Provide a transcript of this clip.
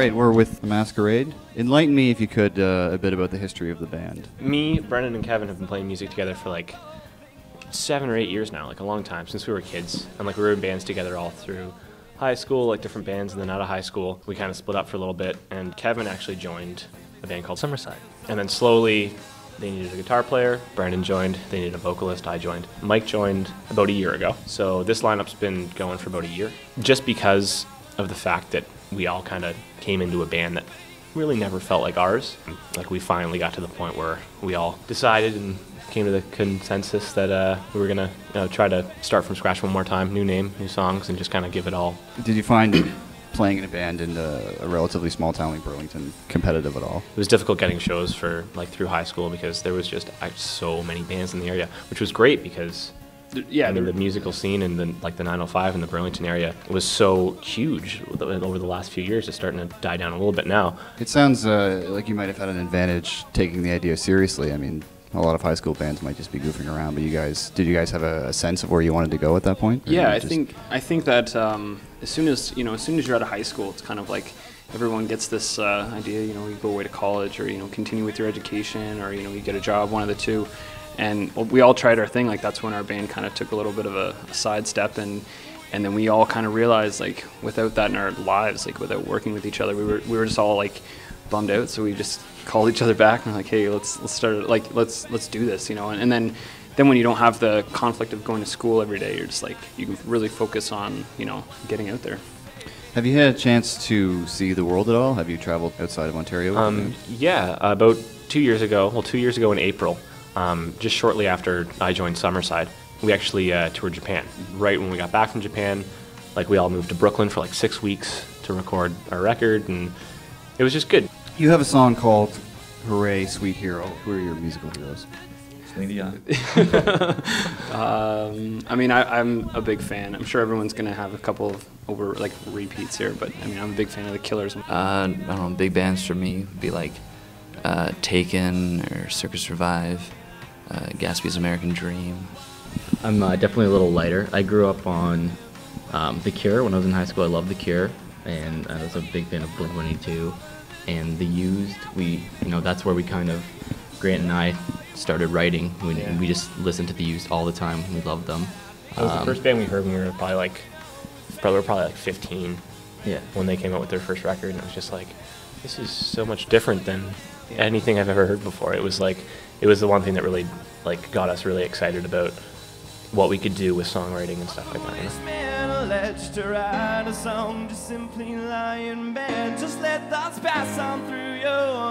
right, we're with Masquerade. Enlighten me, if you could, a bit about the history of the band. Me, Brendan, and Kevin have been playing music together for like 7 or 8 years now, like a long time, since we were kids. And like we were in bands together all through high school, like different bands, and then out of high school, we kind of split up for a little bit, and Kevin actually joined a band called Summerside. And then slowly, they needed a guitar player, Brandon joined, they needed a vocalist, I joined. Mike joined about a year ago. So this lineup's been going for about a year, just because of the fact that we all kind of came into a band that really never felt like ours. Like we finally got to the point where we all decided and came to the consensus that we were gonna try to start from scratch one more time, new name, new songs, and just kind of give it all. Did you find playing in a band in a relatively small town like Burlington competitive at all? It was difficult getting shows for like through high school because there was just so many bands in the area, which was great because I mean, the musical scene in the 905 in the Burlington area was so huge over the last few years. It's starting to die down a little bit now. It sounds like you might have had an advantage taking the idea seriously. I mean, a lot of high school bands might just be goofing around, but did you guys have a sense of where you wanted to go at that point? Yeah, I think that as soon as you're out of high school, it's kind of like everyone gets this idea. You go away to college, or continue with your education, or you get a job, one of the two. And we all tried our thing. Like that's when our band kind of took a little bit of a sidestep, and then we all kind of realized, like, without that in our lives, like without working with each other, we were just all like bummed out. So we just called each other back and we're like, hey, let's start it. Like let's do this, And then when you don't have the conflict of going to school every day, you're just like, you can really focus on getting out there. Have you had a chance to see the world at all? Have you traveled outside of Ontario? Yeah, about 2 years ago. Well, 2 years ago in April. Just shortly after I joined Summerside, we actually toured Japan. Right when we got back from Japan, like we all moved to Brooklyn for like 6 weeks to record our record, and it was just good. You have a song called Hooray, Sweet Hero. Who are your musical heroes? I mean, I'm a big fan. I'm sure everyone's going to have a couple of repeats here, but I mean, I'm a big fan of the Killers. I don't know, big bands for me would be like Taken or Circus Revive. Gatsby's American Dream. I'm definitely a little lighter. I grew up on The Cure. When I was in high school, I loved The Cure, and I was a big fan of Blink-182 and The Used. That's where we kind of, Grant and I, started writing. We just listened to The Used all the time. We loved them. That was the first band we heard when we were probably like 15. Yeah. When they came out with their first record, and it was just like, this is so much different than anything I've ever heard before. It was the one thing that really got us really excited about what we could do with songwriting and stuff like that. Let's to write a song, just simply lie in bed, just let thoughts pass on through your